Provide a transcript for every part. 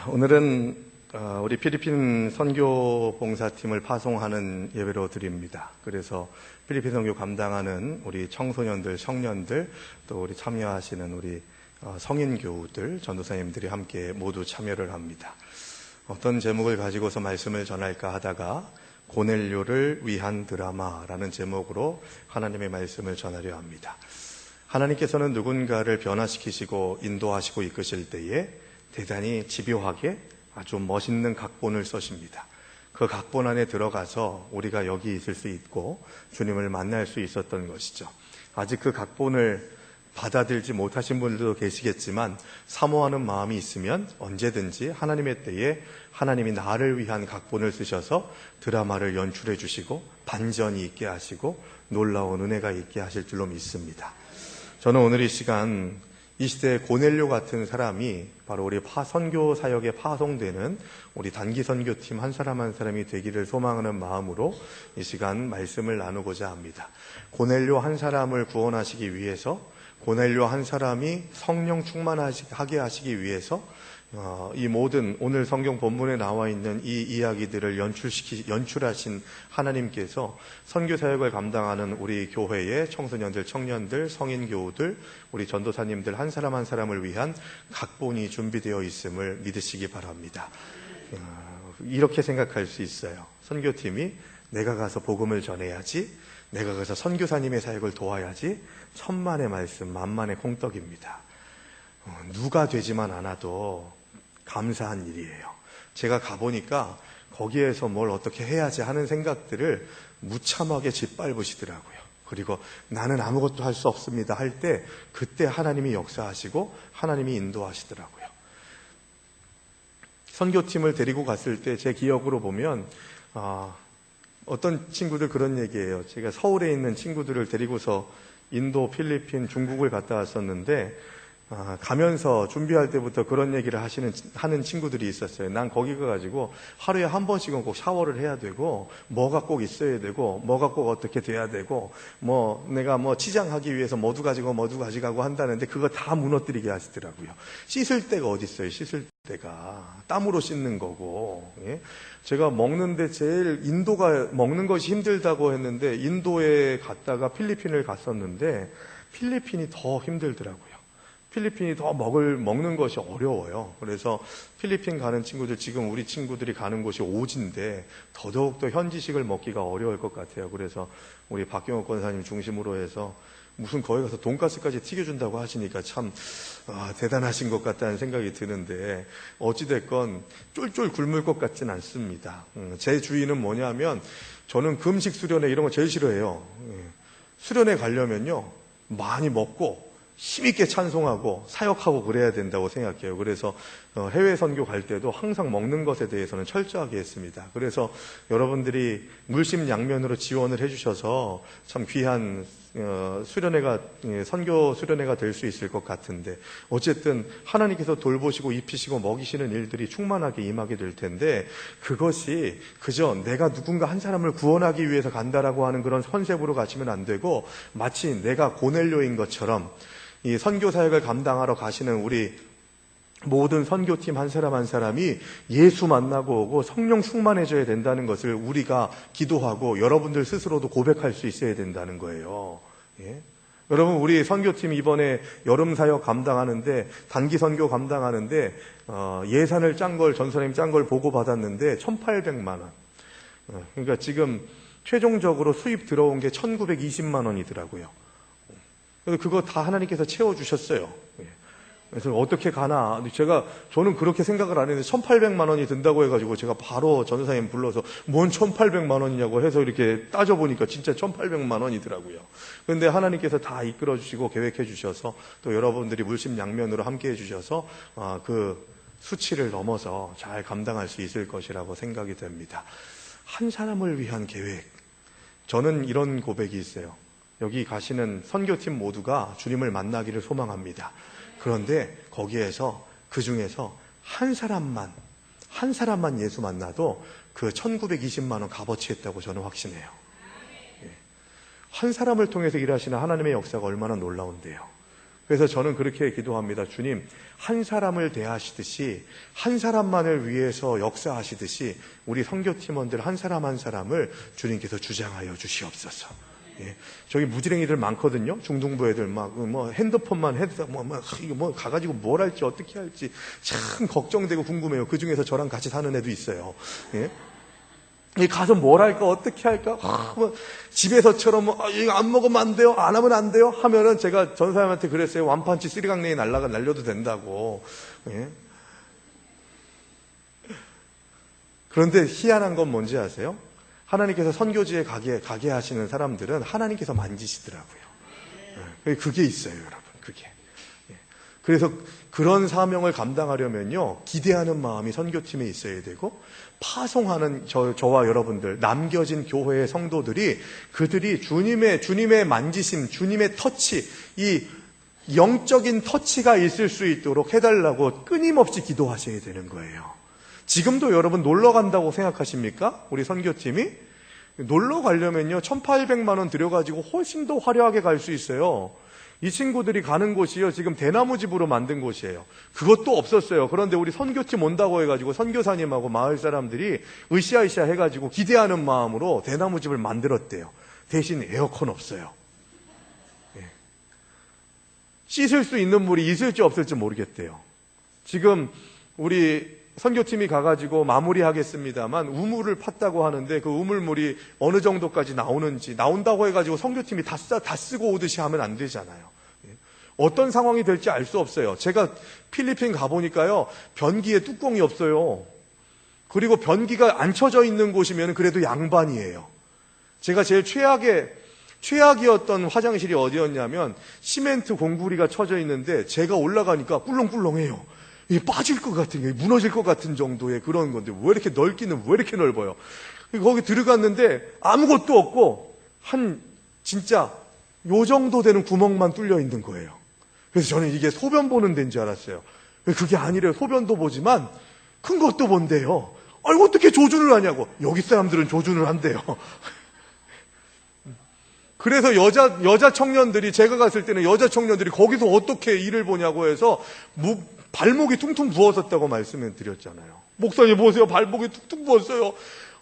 오늘은 우리 필리핀 선교 봉사팀을 파송하는 예배로 드립니다. 그래서 필리핀 선교 감당하는 우리 청소년들, 청년들, 또 우리 참여하시는 우리 성인 교우들, 전도사님들이 함께 모두 참여를 합니다. 어떤 제목을 가지고서 말씀을 전할까 하다가 고넬료를 위한 드라마라는 제목으로 하나님의 말씀을 전하려 합니다. 하나님께서는 누군가를 변화시키시고 인도하시고 이끄실 때에 대단히 집요하게 아주 멋있는 각본을 써십니다. 그 각본 안에 들어가서 우리가 여기 있을 수 있고 주님을 만날 수 있었던 것이죠. 아직 그 각본을 받아들지 못하신 분들도 계시겠지만 사모하는 마음이 있으면 언제든지 하나님의 때에 하나님이 나를 위한 각본을 쓰셔서 드라마를 연출해 주시고 반전이 있게 하시고 놀라운 은혜가 있게 하실 줄로 믿습니다. 저는 오늘 이 시간 이 시대의 고넬료 같은 사람이 바로 우리 선교 사역에 파송되는 우리 단기 선교팀 한 사람 한 사람이 되기를 소망하는 마음으로 이 시간 말씀을 나누고자 합니다. 고넬료 한 사람을 구원하시기 위해서, 고넬료 한 사람이 성령 충만하게 하시기 위해서 이 모든 오늘 성경 본문에 나와 있는 이 이야기들을 연출하신 하나님께서 선교 사역을 감당하는 우리 교회의 청소년들, 청년들, 성인 교우들, 우리 전도사님들 한 사람 한 사람을 위한 각본이 준비되어 있음을 믿으시기 바랍니다. 이렇게 생각할 수 있어요. 선교팀이 내가 가서 복음을 전해야지, 내가 가서 선교사님의 사역을 도와야지, 천만의 말씀, 만만의 콩떡입니다. 누가 되지만 않아도 감사한 일이에요. 제가 가보니까 거기에서 뭘 어떻게 해야지 하는 생각들을 무참하게 짓밟으시더라고요. 그리고 나는 아무것도 할 수 없습니다 할 때 그때 하나님이 역사하시고 하나님이 인도하시더라고요. 선교팀을 데리고 갔을 때 제 기억으로 보면 어떤 친구들 그런 얘기예요. 제가 서울에 있는 친구들을 데리고서 인도, 필리핀, 중국을 갔다 왔었는데 가면서 준비할 때부터 그런 얘기를 하는 친구들이 있었어요. 난 거기 가가지고 하루에 한 번씩은 꼭 샤워를 해야 되고, 뭐가 꼭 있어야 되고, 뭐가 꼭 어떻게 돼야 되고, 내가 치장하기 위해서 뭐도 가져가고 한다는데 그거 다 무너뜨리게 하시더라고요. 씻을 때가 어디 있어요? 씻을 때가 땀으로 씻는 거고. 예? 제가 먹는데 제일 인도가 먹는 것이 힘들다고 했는데 인도에 갔다가 필리핀을 갔었는데 필리핀이 더 힘들더라고요. 필리핀이 더 먹는 것이 어려워요. 그래서 필리핀 가는 친구들, 지금 우리 친구들이 가는 곳이 오지인데 더더욱더 현지식을 먹기가 어려울 것 같아요. 그래서 우리 박경옥 권사님 중심으로 해서 무슨 거기 가서 돈가스까지 튀겨준다고 하시니까 참 대단하신 것 같다는 생각이 드는데, 어찌됐건 쫄쫄 굶을 것 같진 않습니다. 제 주의는 뭐냐면, 저는 금식 수련회 이런 거 제일 싫어해요. 수련회 가려면요 많이 먹고 힘있게 찬송하고 사역하고 그래야 된다고 생각해요. 그래서 해외 선교 갈 때도 항상 먹는 것에 대해서는 철저하게 했습니다. 그래서 여러분들이 물심양면으로 지원을 해주셔서 참 귀한 선교 수련회가 될 수 있을 것 같은데, 어쨌든 하나님께서 돌보시고 입히시고 먹이시는 일들이 충만하게 임하게 될 텐데, 그것이 그저 내가 누군가 한 사람을 구원하기 위해서 간다라고 하는 그런 컨셉으로 가시면 안 되고, 마치 내가 고넬료인 것처럼 이 선교 사역을 감당하러 가시는 우리 모든 선교팀 한 사람 한 사람이 예수 만나고 오고 성령 충만해져야 된다는 것을 우리가 기도하고 여러분들 스스로도 고백할 수 있어야 된다는 거예요. 예? 여러분, 우리 선교팀 이번에 여름 사역 감당하는데, 단기 선교 감당하는데 예산을 전선생님 짠 걸 보고 받았는데 1,800만 원. 그러니까 지금 최종적으로 수입 들어온 게 1,920만 원이더라고요. 그래서 그거 다 하나님께서 채워주셨어요. 그래서 어떻게 가나. 저는 그렇게 생각을 안 했는데 1,800만 원이 든다고 해가지고 제가 바로 전도사님 불러서 뭔 1,800만 원이냐고 해서 이렇게 따져보니까 진짜 1,800만 원이더라고요. 그런데 하나님께서 다 이끌어주시고 계획해주셔서 또 여러분들이 물심양면으로 함께 해주셔서 그 수치를 넘어서 잘 감당할 수 있을 것이라고 생각이 됩니다. 한 사람을 위한 계획. 저는 이런 고백이 있어요. 여기 가시는 선교팀 모두가 주님을 만나기를 소망합니다. 그런데 거기에서, 그 중에서 한 사람만 예수 만나도 그 1,920만 원 값어치했다고 저는 확신해요. 한 사람을 통해서 일하시는 하나님의 역사가 얼마나 놀라운데요. 그래서 저는 그렇게 기도합니다. 주님, 한 사람을 대하시듯이 한 사람만을 위해서 역사하시듯이 우리 선교팀원들 한 사람 한 사람을 주님께서 주장하여 주시옵소서. 예. 저기 무지랭이들 많거든요. 중등부 애들 뭐 핸드폰만 해도 이거 가가지고 뭘 할지 어떻게 할지 참 걱정되고 궁금해요. 그 중에서 저랑 같이 사는 애도 있어요. 예. 가서 뭘 할까 어떻게 할까 집에서처럼 이거 안 먹으면 안 돼요, 안 하면 안 돼요 하면은 제가 전사님한테 그랬어요. 완판치 쓰리강냉이 날려도 된다고. 예. 그런데 희한한 건 뭔지 아세요? 하나님께서 선교지에 가게 하시는 사람들은 하나님께서 만지시더라고요. 예. 그게 있어요, 여러분. 그게. 예. 그래서 그런 사명을 감당하려면요, 기대하는 마음이 선교팀에 있어야 되고, 파송하는 저와 여러분들, 남겨진 교회의 성도들이 그들이 주님의 만지심, 주님의 터치, 이 영적인 터치가 있을 수 있도록 해달라고 끊임없이 기도하셔야 되는 거예요. 지금도 여러분 놀러 간다고 생각하십니까? 우리 선교팀이? 놀러 가려면요, 1,800만 원 들여가지고 훨씬 더 화려하게 갈 수 있어요. 이 친구들이 가는 곳이요, 지금 대나무집으로 만든 곳이에요. 그것도 없었어요. 그런데 우리 선교팀 온다고 해가지고 선교사님하고 마을 사람들이 으쌰으쌰 해가지고 기대하는 마음으로 대나무집을 만들었대요. 대신 에어컨 없어요. 예. 씻을 수 있는 물이 있을지 없을지 모르겠대요. 지금 우리 선교팀이 가가지고 마무리하겠습니다만 우물을 팠다고 하는데 그 우물물이 어느 정도까지 나온다고 해가지고 선교팀이 다 쓰고 오듯이 하면 안 되잖아요. 어떤 상황이 될지 알 수 없어요. 제가 필리핀 가보니까요, 변기에 뚜껑이 없어요. 그리고 변기가 안 쳐져 있는 곳이면 그래도 양반이에요. 제가 제일 최악이었던 화장실이 어디였냐면 시멘트 공구리가 쳐져 있는데 제가 올라가니까 꿀렁꿀렁해요. 이게 빠질 것 같은, 무너질 것 같은 정도의 그런 건데 왜 이렇게 넓기는 왜 이렇게 넓어요? 거기 들어갔는데 아무것도 없고 진짜 요 정도 되는 구멍만 뚫려 있는 거예요. 그래서 저는 이게 소변 보는 데인 줄 알았어요. 그게 아니래요. 소변도 보지만 큰 것도 본대요. 아니 어떻게 조준을 하냐고. 여기 사람들은 조준을 한대요. 그래서 여자 청년들이, 제가 갔을 때는 여자 청년들이 거기서 어떻게 일을 보냐고 해서 발목이 퉁퉁 부었었다고 말씀을 드렸잖아요. 목사님 보세요. 발목이 퉁퉁 부었어요.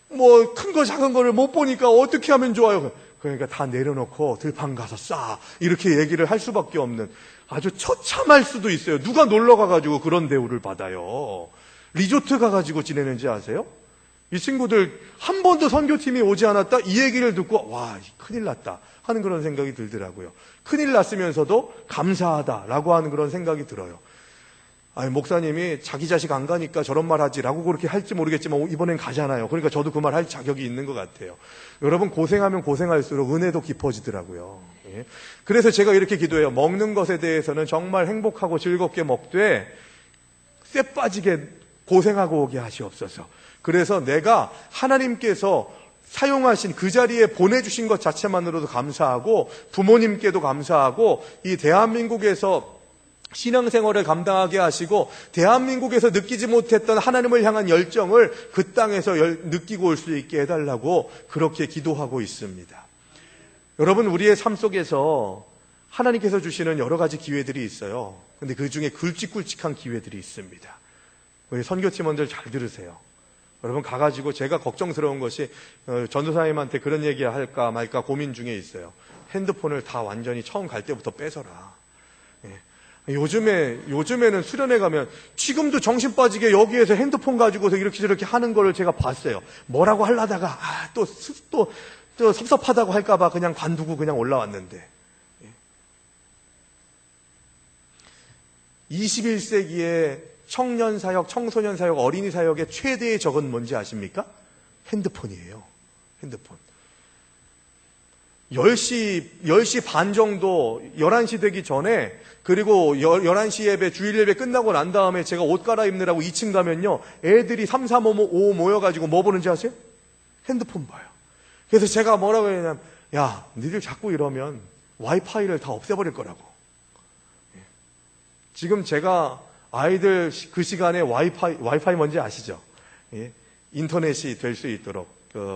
뭐 큰 거 작은 거를 못 보니까 어떻게 하면 좋아요. 그러니까 다 내려놓고 들판 가서 싸, 이렇게 얘기를 할 수밖에 없는, 아주 처참할 수도 있어요. 누가 놀러 가가지고 그런 대우를 받아요. 리조트 가가지고 지내는지 아세요? 이 친구들 한 번도 선교팀이 오지 않았다, 이 얘기를 듣고 와, 큰일 났다 하는 그런 생각이 들더라고요. 큰일 났으면서도 감사하다라고 하는 그런 생각이 들어요. 아니, 목사님이 자기 자식 안 가니까 저런 말 하지라고 그렇게 할지 모르겠지만 이번엔 가잖아요. 그러니까 저도 그 말 할 자격이 있는 것 같아요. 여러분, 고생하면 고생할수록 은혜도 깊어지더라고요. 예. 그래서 제가 이렇게 기도해요. 먹는 것에 대해서는 정말 행복하고 즐겁게 먹되 쇠 빠지게 고생하고 오게 하시옵소서. 그래서 내가 하나님께서 사용하신 그 자리에 보내주신 것 자체만으로도 감사하고, 부모님께도 감사하고, 이 대한민국에서 신앙생활을 감당하게 하시고 대한민국에서 느끼지 못했던 하나님을 향한 열정을 그 땅에서 느끼고 올 수 있게 해달라고 그렇게 기도하고 있습니다. 여러분, 우리의 삶 속에서 하나님께서 주시는 여러 가지 기회들이 있어요. 근데 그 중에 굵직굵직한 기회들이 있습니다. 우리 선교팀원들 잘 들으세요. 여러분, 가가지고 제가 걱정스러운 것이 전도사님한테 그런 얘기 할까 말까 고민 중에 있어요. 핸드폰을 다 완전히 처음 갈 때부터 뺏어라. 예. 요즘에는 수련회 가면 지금도 정신 빠지게 여기에서 핸드폰 가지고서 이렇게 저렇게 하는 거를 제가 봤어요. 뭐라고 하려다가 또 섭섭하다고 할까봐 그냥 관두고 그냥 올라왔는데, 21세기의 청년 사역, 청소년 사역, 어린이 사역의 최대의 적은 뭔지 아십니까? 핸드폰이에요. 핸드폰. 10시 반 정도, 11시 되기 전에, 그리고 11시 예배, 주일 예배 끝나고 난 다음에 제가 옷 갈아입느라고 2층 가면요, 애들이 3, 4, 5 모여가지고 뭐 보는지 아세요? 핸드폰 봐요. 그래서 제가 뭐라고 했냐면, 야, 니들 자꾸 이러면 와이파이를 다 없애버릴 거라고. 지금 제가 아이들 그 시간에 와이파이 뭔지 아시죠? 인터넷이 될 수 있도록,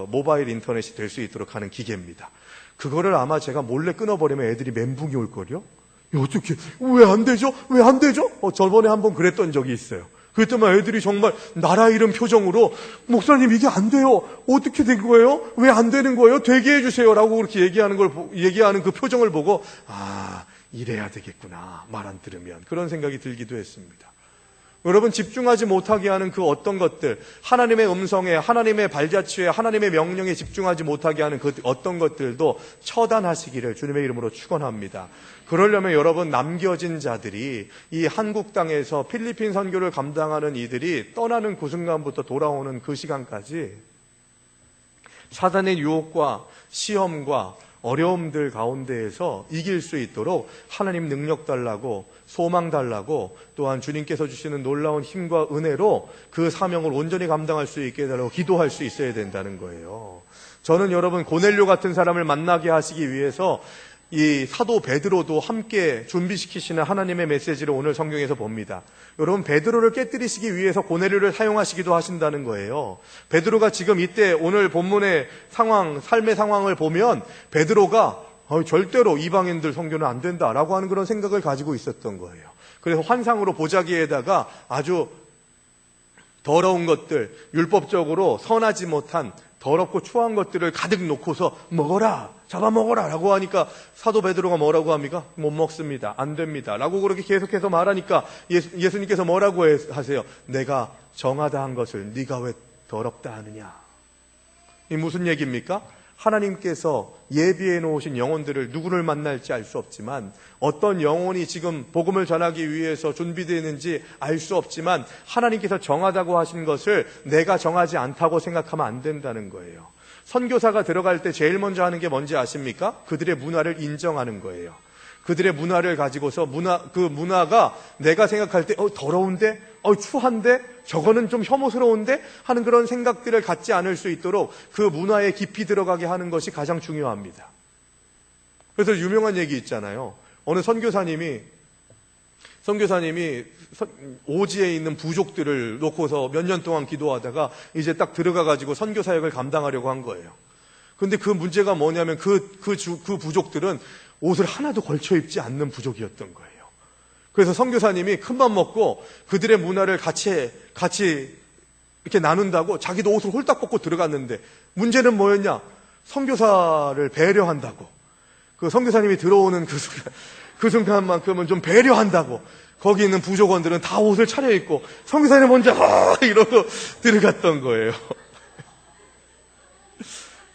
모바일 인터넷이 될 수 있도록 하는 기계입니다. 그거를 아마 제가 몰래 끊어버리면 애들이 멘붕이 올걸요? 어떻게, 왜 안 되죠? 왜 안 되죠? 저번에 한번 그랬던 적이 있어요. 그랬더니 애들이 정말 나라 잃은 표정으로, 목사님 이게 안 돼요. 어떻게 된 거예요? 왜 안 되는 거예요? 되게 해주세요. 라고 그렇게 얘기하는 그 표정을 보고, 이래야 되겠구나. 말 안 들으면. 그런 생각이 들기도 했습니다. 여러분, 집중하지 못하게 하는 그 어떤 것들, 하나님의 음성에, 하나님의 발자취에, 하나님의 명령에 집중하지 못하게 하는 그 어떤 것들도 처단하시기를 주님의 이름으로 축원합니다. 그러려면 여러분, 남겨진 자들이 이 한국 땅에서 필리핀 선교를 감당하는 이들이 떠나는 그 순간부터 돌아오는 그 시간까지 사단의 유혹과 시험과 어려움들 가운데에서 이길 수 있도록 하나님 능력 달라고, 소망 달라고, 또한 주님께서 주시는 놀라운 힘과 은혜로 그 사명을 온전히 감당할 수 있게 해달라고 기도할 수 있어야 된다는 거예요. 저는 여러분, 고넬료 같은 사람을 만나게 하시기 위해서 이 사도 베드로도 함께 준비시키시는 하나님의 메시지를 오늘 성경에서 봅니다. 여러분, 베드로를 깨뜨리시기 위해서 고넬료를 사용하시기도 하신다는 거예요. 베드로가 지금 이때 오늘 본문의 상황, 삶의 상황을 보면 베드로가 절대로 이방인들 선교는 안 된다라고 하는 그런 생각을 가지고 있었던 거예요. 그래서 환상으로 보자기에다가 아주 더러운 것들, 율법적으로 선하지 못한 더럽고 추한 것들을 가득 놓고서 먹어라, 잡아먹어라 라고 하니까 사도 베드로가 뭐라고 합니까? 못 먹습니다. 안 됩니다. 라고 그렇게 계속해서 말하니까 예수님께서 뭐라고 하세요? 내가 정하다 한 것을 네가 왜 더럽다 하느냐? 이 무슨 얘기입니까? 하나님께서 예비해 놓으신 영혼들을 누구를 만날지 알 수 없지만, 어떤 영혼이 지금 복음을 전하기 위해서 준비되어 있는지 알 수 없지만, 하나님께서 정하다고 하신 것을 내가 정하지 않다고 생각하면 안 된다는 거예요. 선교사가 들어갈 때 제일 먼저 하는 게 뭔지 아십니까? 그들의 문화를 인정하는 거예요. 그들의 문화를 가지고서 그 문화가 내가 생각할 때 더러운데? 추한데? 저거는 좀 혐오스러운데? 하는 그런 생각들을 갖지 않을 수 있도록 그 문화에 깊이 들어가게 하는 것이 가장 중요합니다. 그래서 유명한 얘기 있잖아요. 어느 선교사님이 오지에 있는 부족들을 놓고서 몇 년 동안 기도하다가 이제 딱 들어가가지고 선교 사역을 감당하려고 한 거예요. 근데 그 문제가 뭐냐면 그 부족들은 옷을 하나도 걸쳐 입지 않는 부족이었던 거예요. 그래서 선교사님이 큰맘 먹고 그들의 문화를 같이 이렇게 나눈다고 자기도 옷을 홀딱 벗고 들어갔는데, 문제는 뭐였냐? 선교사를 배려한다고. 그 선교사님이 들어오는 그 순간만큼은 좀 배려한다고 거기 있는 부족원들은 다 옷을 차려입고 선교사님 먼저 이러고 들어갔던 거예요.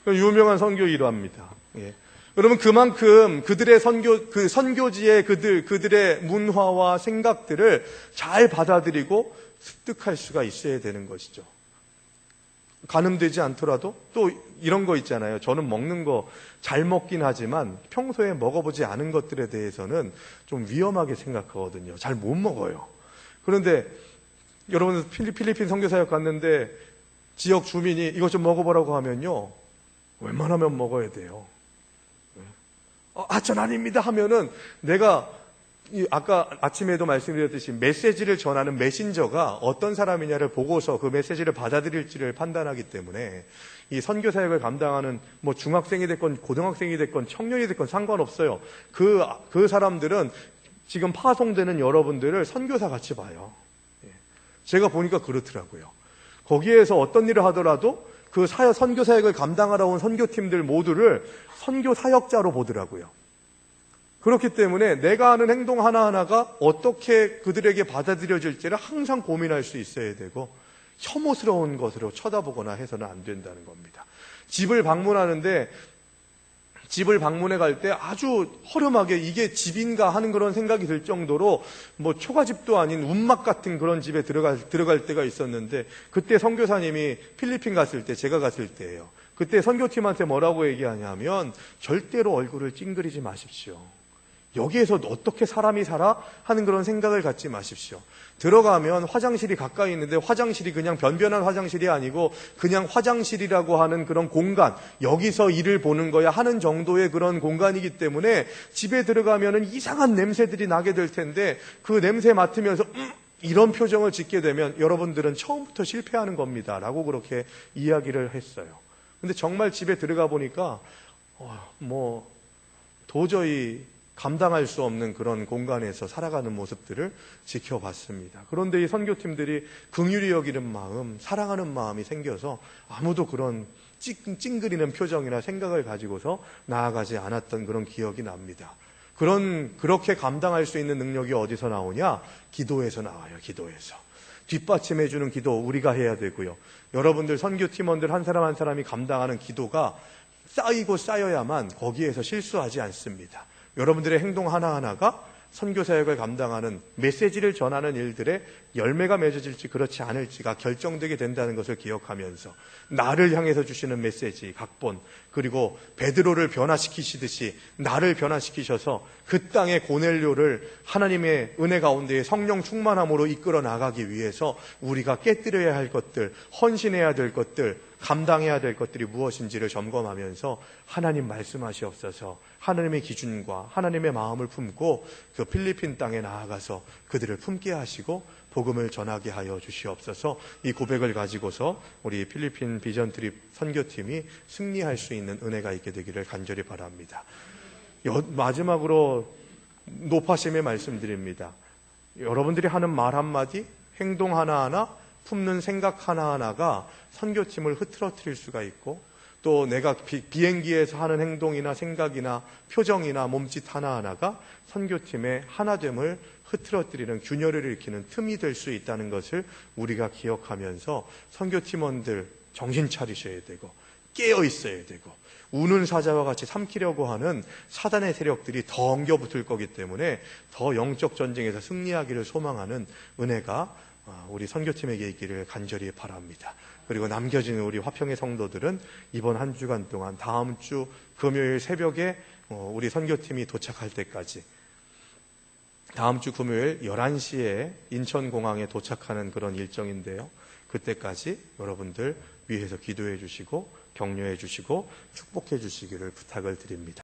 유명한 선교 일화입니다. 예. 여러분, 그만큼 그들의 선교지의 그들의 문화와 생각들을 잘 받아들이고 습득할 수가 있어야 되는 것이죠. 가늠되지 않더라도 또 이런 거 있잖아요. 저는 먹는 거 잘 먹긴 하지만 평소에 먹어보지 않은 것들에 대해서는 좀 위험하게 생각하거든요. 잘 못 먹어요. 그런데 여러분, 필리핀 선교사역 갔는데 지역 주민이 이것 좀 먹어보라고 하면요, 웬만하면 먹어야 돼요. 전 아닙니다 하면은, 내가 아까 아침에도 말씀드렸듯이 메시지를 전하는 메신저가 어떤 사람이냐를 보고서 그 메시지를 받아들일지를 판단하기 때문에, 이 선교 사역을 감당하는 뭐 중학생이 됐건 고등학생이 됐건 청년이 됐건 상관없어요. 그 사람들은 지금 파송되는 여러분들을 선교사 같이 봐요. 제가 보니까 그렇더라고요. 거기에서 어떤 일을 하더라도 그 선교 사역을 감당하러 온 선교팀들 모두를 선교 사역자로 보더라고요. 그렇기 때문에 내가 하는 행동 하나하나가 어떻게 그들에게 받아들여질지를 항상 고민할 수 있어야 되고, 혐오스러운 것으로 쳐다보거나 해서는 안 된다는 겁니다. 집을 방문해 갈 때 아주 허름하게 이게 집인가 하는 그런 생각이 들 정도로 뭐 초가집도 아닌 운막 같은 그런 집에 들어갈 때가 있었는데, 그때 선교사님이 필리핀 갔을 때, 제가 갔을 때예요. 그때 선교팀한테 뭐라고 얘기하냐면, 절대로 얼굴을 찡그리지 마십시오. 여기에서 어떻게 사람이 살아? 하는 그런 생각을 갖지 마십시오. 들어가면 화장실이 가까이 있는데 화장실이 그냥 변변한 화장실이 아니고 그냥 화장실이라고 하는 그런 공간, 여기서 일을 보는 거야 하는 정도의 그런 공간이기 때문에 집에 들어가면은 이상한 냄새들이 나게 될 텐데, 그 냄새 맡으면서 이런 표정을 짓게 되면 여러분들은 처음부터 실패하는 겁니다 라고 그렇게 이야기를 했어요. 근데 정말 집에 들어가 보니까 도저히 감당할 수 없는 그런 공간에서 살아가는 모습들을 지켜봤습니다. 그런데 이 선교팀들이 긍휼히 여기는 마음, 사랑하는 마음이 생겨서 아무도 그런 찡그리는 표정이나 생각을 가지고서 나아가지 않았던 그런 기억이 납니다. 그렇게 감당할 수 있는 능력이 어디서 나오냐? 기도에서 나와요. 기도에서. 뒷받침해주는 기도 우리가 해야 되고요. 여러분들 선교팀원들 한 사람 한 사람이 감당하는 기도가 쌓이고 쌓여야만 거기에서 실수하지 않습니다. 여러분들의 행동 하나하나가 선교사역을 감당하는 메시지를 전하는 일들의 열매가 맺어질지 그렇지 않을지가 결정되게 된다는 것을 기억하면서 나를 향해서 주시는 메시지, 각본, 그리고 베드로를 변화시키시듯이 나를 변화시키셔서 그 땅의 고넬료를 하나님의 은혜 가운데에 성령 충만함으로 이끌어 나가기 위해서 우리가 깨뜨려야 할 것들, 헌신해야 될 것들, 감당해야 될 것들이 무엇인지를 점검하면서 하나님 말씀하시옵소서, 하나님의 기준과 하나님의 마음을 품고 그 필리핀 땅에 나아가서 그들을 품게 하시고 복음을 전하게 하여 주시옵소서. 이 고백을 가지고서 우리 필리핀 비전 트립 선교팀이 승리할 수 있는 은혜가 있게 되기를 간절히 바랍니다. 마지막으로 높아심의 말씀드립니다. 여러분들이 하는 말 한마디, 행동 하나하나, 품는 생각 하나하나가 선교팀을 흐트러뜨릴 수가 있고, 또 내가 비행기에서 하는 행동이나 생각이나 표정이나 몸짓 하나하나가 선교팀의 하나됨을 흐트러뜨리는, 균열을 일으키는 틈이 될 수 있다는 것을 우리가 기억하면서 선교팀원들 정신 차리셔야 되고 깨어 있어야 되고, 우는 사자와 같이 삼키려고 하는 사단의 세력들이 더 엉겨붙을 거기 때문에 더 영적 전쟁에서 승리하기를 소망하는 은혜가 우리 선교팀에게 있기를 간절히 바랍니다. 그리고 남겨진 우리 화평의 성도들은 이번 한 주간 동안 다음 주 금요일 새벽에 우리 선교팀이 도착할 때까지, 다음 주 금요일 11시에 인천공항에 도착하는 그런 일정인데요. 그때까지 여러분들 위해서 기도해 주시고 격려해 주시고 축복해 주시기를 부탁을 드립니다.